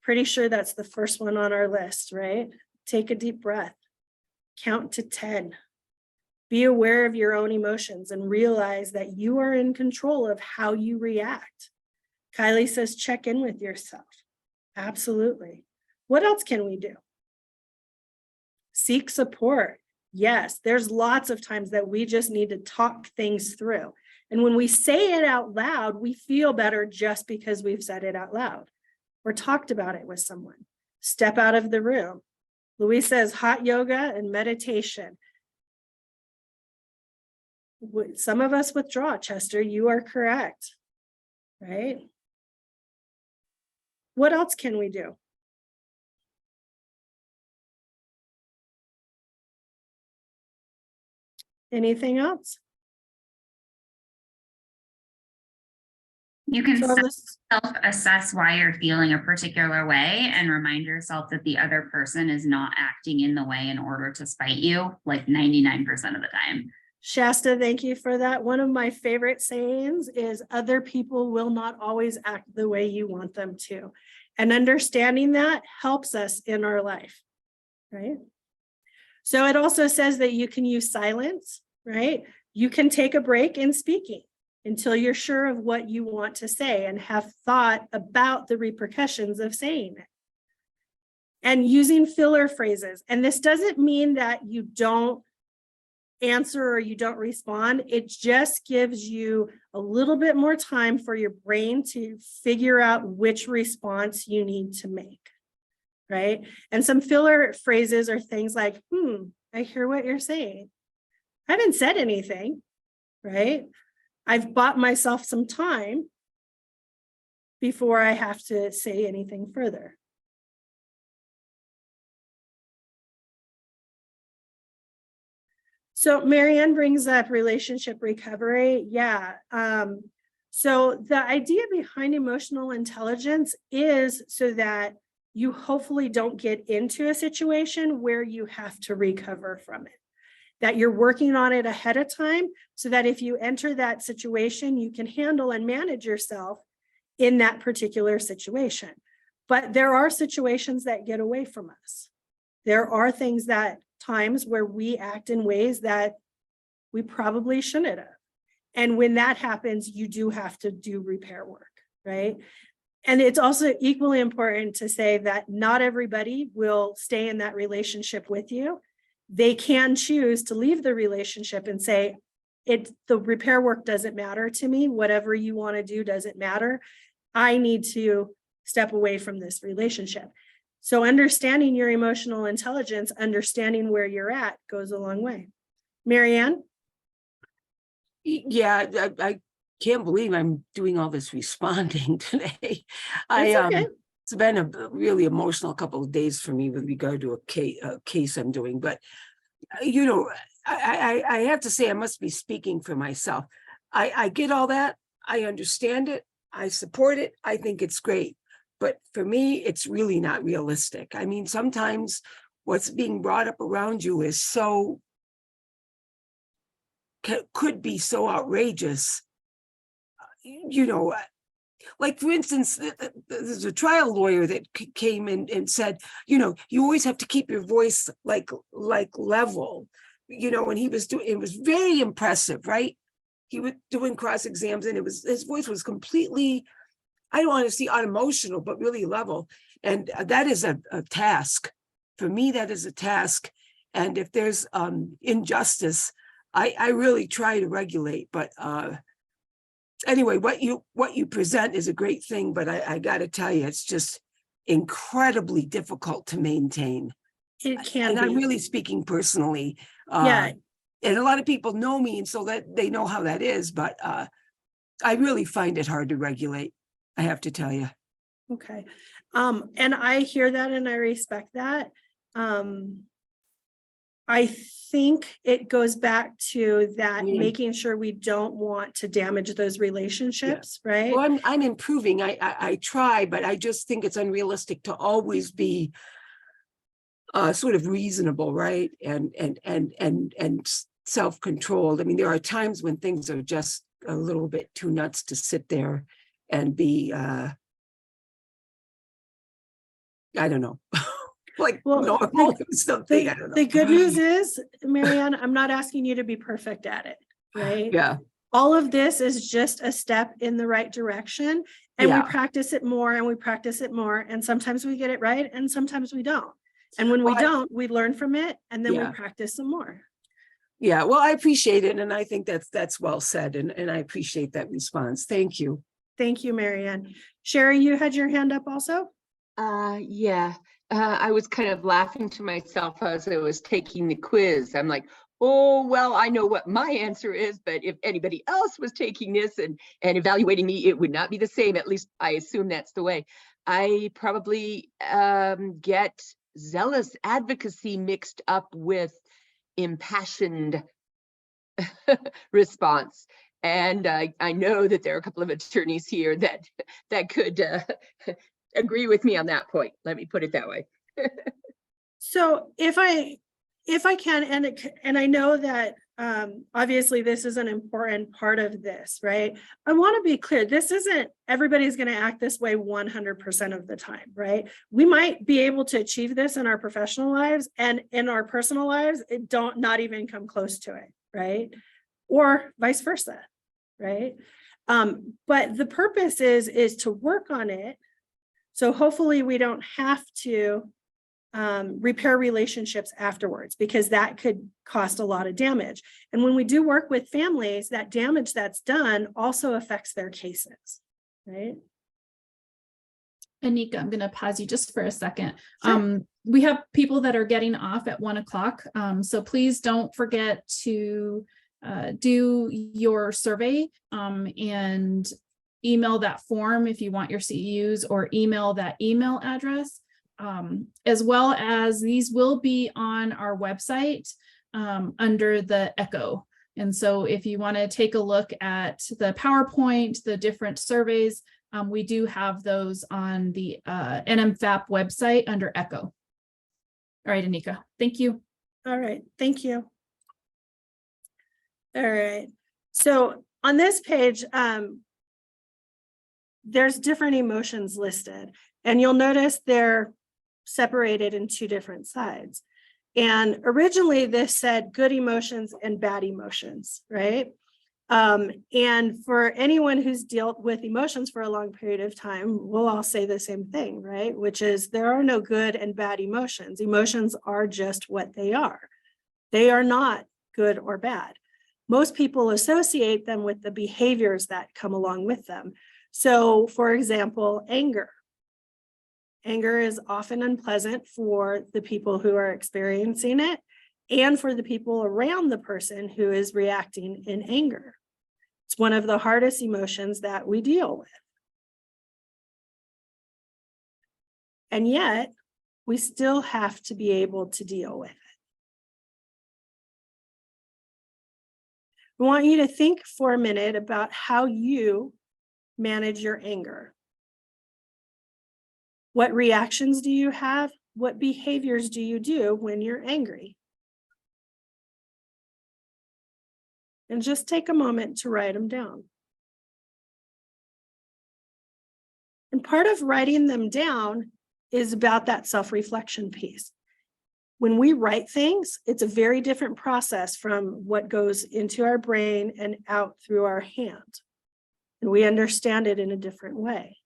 Speaker 2: Pretty sure that's the first one on our list, right? Take a deep breath. Count to 10. Be aware of your own emotions and realize that you are in control of how you react. Kylie says check in with yourself. Absolutely. What else can we do? seek support. Yes, there's lots of times that we just need to talk things through. And when we say it out loud, we feel better just because we've said it out loud or talked about it with someone. Step out of the room. Louise says hot yoga and meditation. Some of us withdraw, Chester. You are correct, right? What else can we do? Anything else?
Speaker 11: You can
Speaker 2: So on this,
Speaker 11: self-assess why you're feeling a particular way and remind yourself that the other person is not acting in the way in order to spite you, like 99% of the time.
Speaker 2: Shasta, thank you for that. One of my favorite sayings is other people will not always act the way you want them to. And understanding that helps us in our life, right? So it also says that you can use silence, right? You can take a break in speaking until you're sure of what you want to say and have thought about the repercussions of saying it. And using filler phrases. And this doesn't mean that you don't answer or you don't respond. It just gives you a little bit more time for your brain to figure out which response you need to make, right? And some filler phrases are things like, I hear what you're saying. I haven't said anything, right? I've bought myself some time before I have to say anything further. So Marianne brings up relationship recovery. Yeah. So the idea behind emotional intelligence is so that you hopefully don't get into a situation where you have to recover from it, that you're working on it ahead of time so that if you enter that situation, you can handle and manage yourself in that particular situation. But there are situations that get away from us. There are things that times where we act in ways that we probably shouldn't have. And when that happens, you do have to do repair work, right? And it's also equally important to say that not everybody will stay in that relationship with you. They can choose to leave the relationship and say, the repair work doesn't matter to me. Whatever you want to do doesn't matter. I need to step away from this relationship. So understanding your emotional intelligence, understanding where you're at goes a long way. Marianne?
Speaker 7: Yeah, I can't believe I'm doing all this responding today.
Speaker 2: That's okay.
Speaker 7: It's been a really emotional couple of days for me with regard to a case I'm doing, but you know, I have to say I must be speaking for myself. I get all that. I understand it. I support it. I think it's great. But for me, it's really not realistic. I mean, sometimes what's being brought up around you is so, could be so outrageous. You know, like for instance, there's a trial lawyer that came in and said, you know, you always have to keep your voice like level, you know, and he was doing, it was very impressive, right? He was doing cross exams and his voice was completely, I don't want to see unemotional, but really level. And that is a task. For me, that is a task. And if there's injustice, I really try to regulate, but anyway, what you present is a great thing, but I got to tell you, it's just incredibly difficult to maintain.
Speaker 2: It can
Speaker 7: And
Speaker 2: be.
Speaker 7: I'm really speaking personally.
Speaker 2: Yeah.
Speaker 7: And a lot of people know me, and so that they know how that is, but I really find it hard to regulate, I have to tell you.
Speaker 2: Okay. And I hear that and I respect that. I think it goes back to that, making sure we don't want to damage those relationships, right?
Speaker 7: Well, I'm improving. I try, but I just think it's unrealistic to always be sort of reasonable, right? And self-controlled. I mean, there are times when things are just a little bit too nuts to sit there and be I don't know. Like,
Speaker 2: well,
Speaker 7: normal something. I don't know.
Speaker 2: The good news is, Marianne, I'm not asking you to be perfect at it, right?
Speaker 7: Yeah.
Speaker 2: All of this is just a step in the right direction, and we practice it more and we practice it more, and sometimes we get it right and sometimes we don't. And when we
Speaker 7: Well,
Speaker 2: don't, we learn from it and then we
Speaker 7: Yeah.
Speaker 2: practice some more.
Speaker 7: Yeah, well, I appreciate it. And I think that's well said. And I appreciate that response. Thank you.
Speaker 2: Thank you, Marianne. Sherry, you had your hand up also?
Speaker 12: Yeah, I was kind of laughing to myself as I was taking the quiz. I'm like, oh, well, I know what my answer is, but if anybody else was taking this and evaluating me, it would not be the same. At least I assume that's the way. I probably get zealous advocacy mixed up with impassioned response. And I know that there are a couple of attorneys here that could agree with me on that point. Let me put it that way.
Speaker 2: So if I can, and I know that obviously this is an important part of this, right? I want to be clear, this isn't everybody's going to act this way 100% of the time, right? We might be able to achieve this in our professional lives, and in our personal lives, it not even come close to it, right? Or vice versa, right? But the purpose is to work on it. So hopefully we don't have to repair relationships afterwards, because that could cost a lot of damage. And when we do work with families, that damage that's done also affects their cases, right?
Speaker 1: Anika, I'm going to pause you just for a second.
Speaker 2: Sure.
Speaker 1: We have people that are getting off at 1 o'clock. So please don't forget to do your survey and email that form if you want your CEUs, or email that email address, as well as these will be on our website under the ECHO. And so if you want to take a look at the PowerPoint, the different surveys, we do have those on the NMFAP website under ECHO. All right, Anika, thank you.
Speaker 2: All right, thank you. All right, so on this page, there's different emotions listed, and you'll notice they're separated in two different sides. And originally this said good emotions and bad emotions, right? And for anyone who's dealt with emotions for a long period of time, we'll all say the same thing, right? Which is there are no good and bad emotions. Emotions are just what they are. They are not good or bad. Most people associate them with the behaviors that come along with them. So, for example, anger. Anger is often unpleasant for the people who are experiencing it and for the people around the person who is reacting in anger. It's one of the hardest emotions that we deal with. And yet, we still have to be able to deal with it. I want you to think for a minute about how you manage your anger. What reactions do you have? What behaviors do you do when you're angry? And just take a moment to write them down. And part of writing them down is about that self-reflection piece. When we write things, it's a very different process from what goes into our brain and out through our hand. And we understand it in a different way.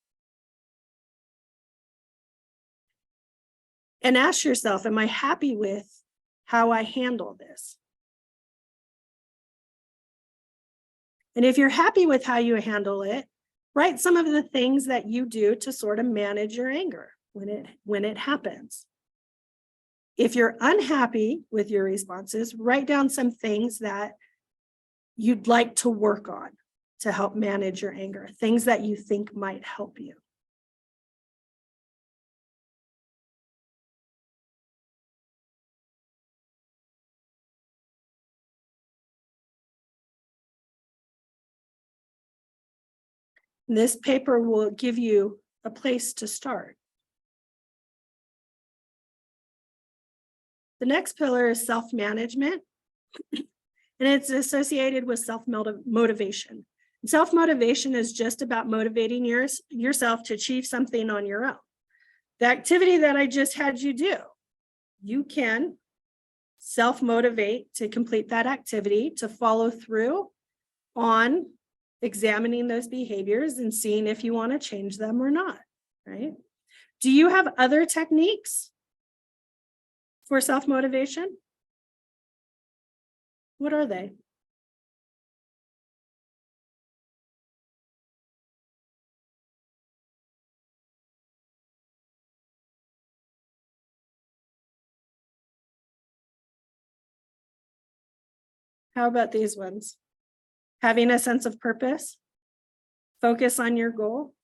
Speaker 2: And ask yourself, am I happy with how I handle this? And if you're happy with how you handle it, write some of the things that you do to sort of manage your anger when it happens. If you're unhappy with your responses, write down some things that you'd like to work on to help manage your anger, things that you think might help you. This paper will give you a place to start. The next pillar is self-management, and it's associated with self-motivation. Self-motivation is just about motivating yourself to achieve something on your own. The activity that I just had you do, you can self-motivate to complete that activity, to follow through on examining those behaviors and seeing if you want to change them or not, right? Do you have other techniques for self-motivation? What are they? How about these ones? Having a sense of purpose, focus on your goal,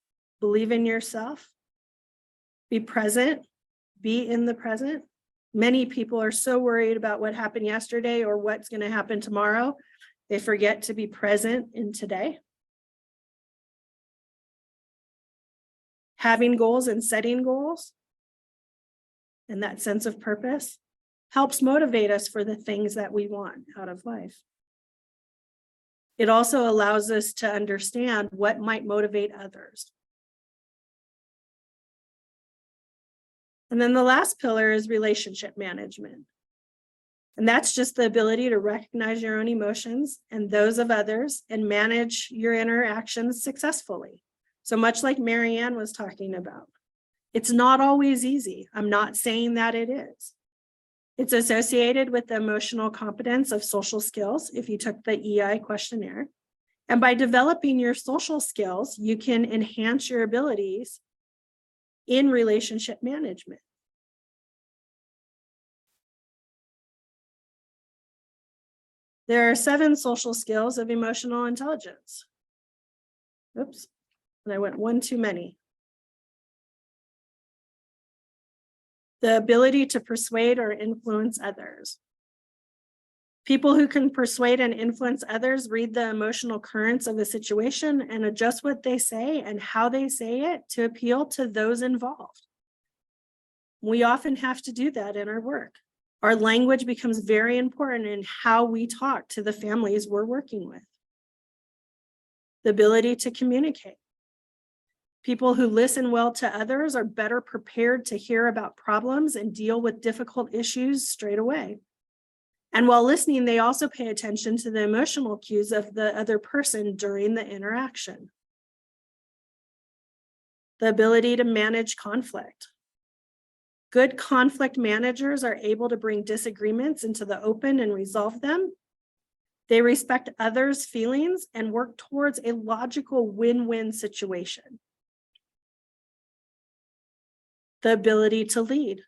Speaker 2: believe in yourself, be present, be in the present. Many people are so worried about what happened yesterday or what's going to happen tomorrow. They forget to be present in today. Having goals and setting goals and that sense of purpose helps motivate us for the things that we want out of life. It also allows us to understand what might motivate others. And then the last pillar is relationship management. And that's just the ability to recognize your own emotions and those of others and manage your interactions successfully. So much like Marianne was talking about. It's not always easy. I'm not saying that it is. It's associated with the emotional competence of social skills if you took the EI questionnaire. And by developing your social skills, you can enhance your abilities in relationship management. There are 7 social skills of emotional intelligence. Oops, and I went one too many. The ability to persuade or influence others. People who can persuade and influence others read the emotional currents of a situation and adjust what they say and how they say it to appeal to those involved. We often have to do that in our work. Our language becomes very important in how we talk to the families we're working with. The ability to communicate. People who listen well to others are better prepared to hear about problems and deal with difficult issues straight away. And while listening, they also pay attention to the emotional cues of the other person during the interaction. The ability to manage conflict. Good conflict managers are able to bring disagreements into the open and resolve them. They respect others' feelings and work towards a logical win-win situation. The ability to lead.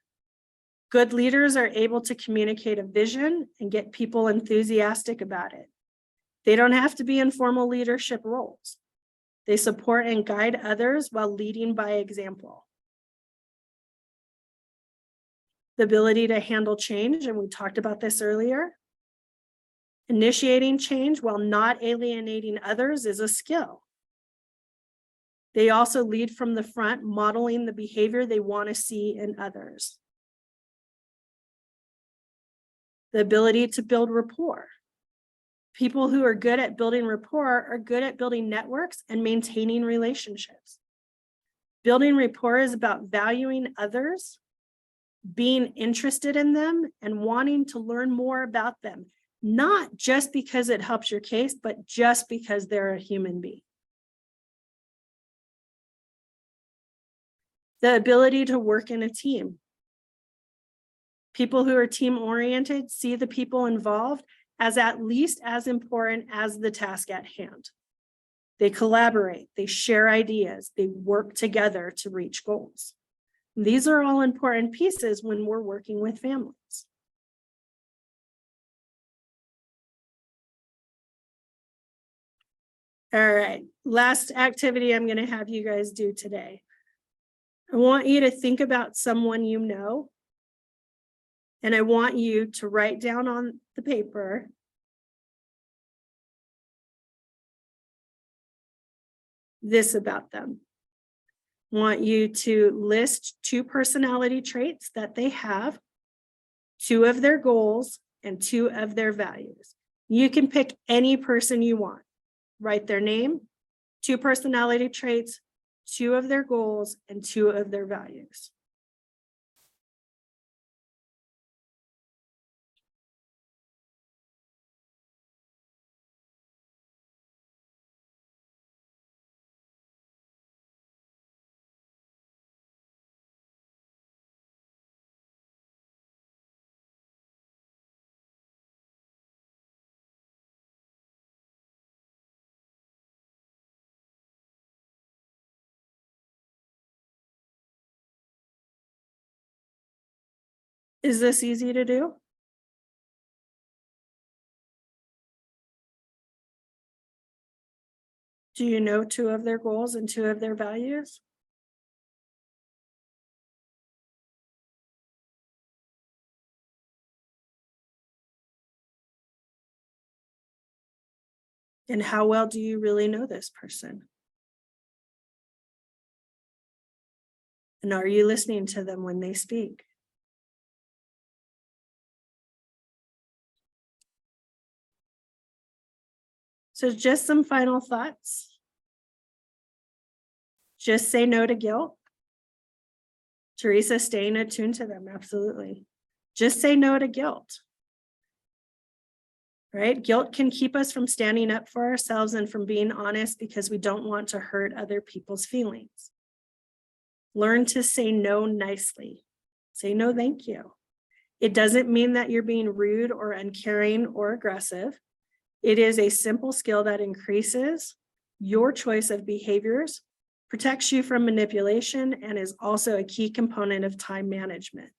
Speaker 2: Good leaders are able to communicate a vision and get people enthusiastic about it. They don't have to be in formal leadership roles. They support and guide others while leading by example. The ability to handle change, and we talked about this earlier. Initiating change while not alienating others is a skill. They also lead from the front, modeling the behavior they want to see in others. The ability to build rapport. People who are good at building rapport are good at building networks and maintaining relationships. Building rapport is about valuing others, being interested in them, and wanting to learn more about them, not just because it helps your case, but just because they're a human being. The ability to work in a team. People who are team-oriented see the people involved as at least as important as the task at hand. They collaborate, they share ideas, they work together to reach goals. These are all important pieces when we're working with families. All right, last activity I'm going to have you guys do today. I want you to think about someone you know, and I want you to write down on the paper this about them. I want you to list 2 personality traits that they have, 2 of their goals, and 2 of their values. You can pick any person you want. Write their name, 2 personality traits, 2 of their goals, and 2 of their values. Is this easy to do? Do you know 2 of their goals and 2 of their values? And how well do you really know this person? And are you listening to them when they speak? So just some final thoughts. Just say no to guilt. Teresa, staying attuned to them, absolutely. Just say no to guilt. Right? Guilt can keep us from standing up for ourselves and from being honest because we don't want to hurt other people's feelings. Learn to say no nicely. Say no, thank you. It doesn't mean that you're being rude or uncaring or aggressive. It is a simple skill that increases your choice of behaviors, protects you from manipulation, and is also a key component of time management.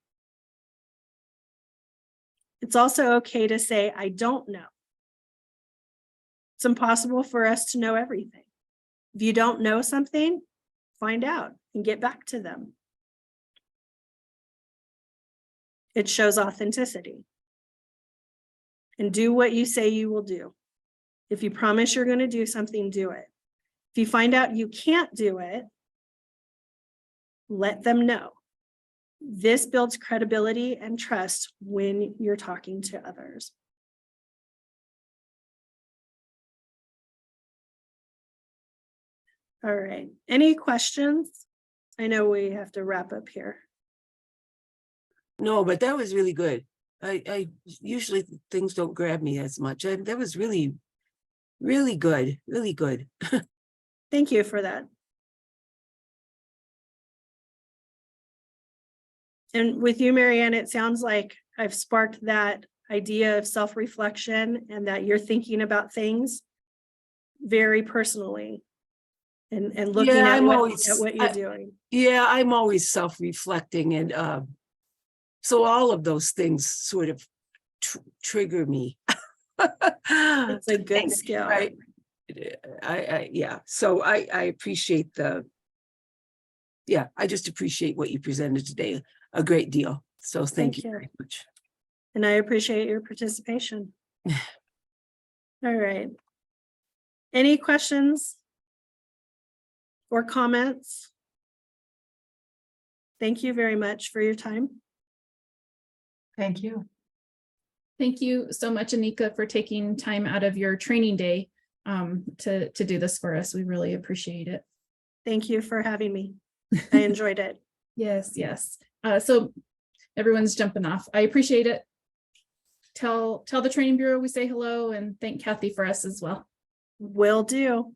Speaker 2: It's also okay to say, I don't know. It's impossible for us to know everything. If you don't know something, find out and get back to them. It shows authenticity. And do what you say you will do. If you promise you're going to do something, do it. If you find out you can't do it, let them know. This builds credibility and trust when you're talking to others. All right. Any questions? I know we have to wrap up here.
Speaker 7: No, but that was really good. I usually things don't grab me as much. That was really, really good, really good.
Speaker 2: Thank you for that. And with you, Marianne, it sounds like I've sparked that idea of self-reflection and that you're thinking about things very personally and looking
Speaker 7: Yeah,
Speaker 2: at
Speaker 7: I'm
Speaker 2: what
Speaker 7: always-
Speaker 2: you're doing.
Speaker 7: Yeah, I'm always self-reflecting, and so all of those things sort of trigger me.
Speaker 2: It's a good skill.
Speaker 7: Right. Yeah. So I appreciate I just appreciate what you presented today a great deal. So thank you very much.
Speaker 2: And I appreciate your participation. All right. Any questions or comments? Thank you very much for your time.
Speaker 5: Thank you.
Speaker 1: Thank you so much, Anika, for taking time out of your training day to do this for us. We really appreciate it.
Speaker 2: Thank you for having me. I enjoyed it.
Speaker 1: Yes, yes. So everyone's jumping off. I appreciate it. Tell the training bureau we say hello and thank Kathy for us as well.
Speaker 2: Will do.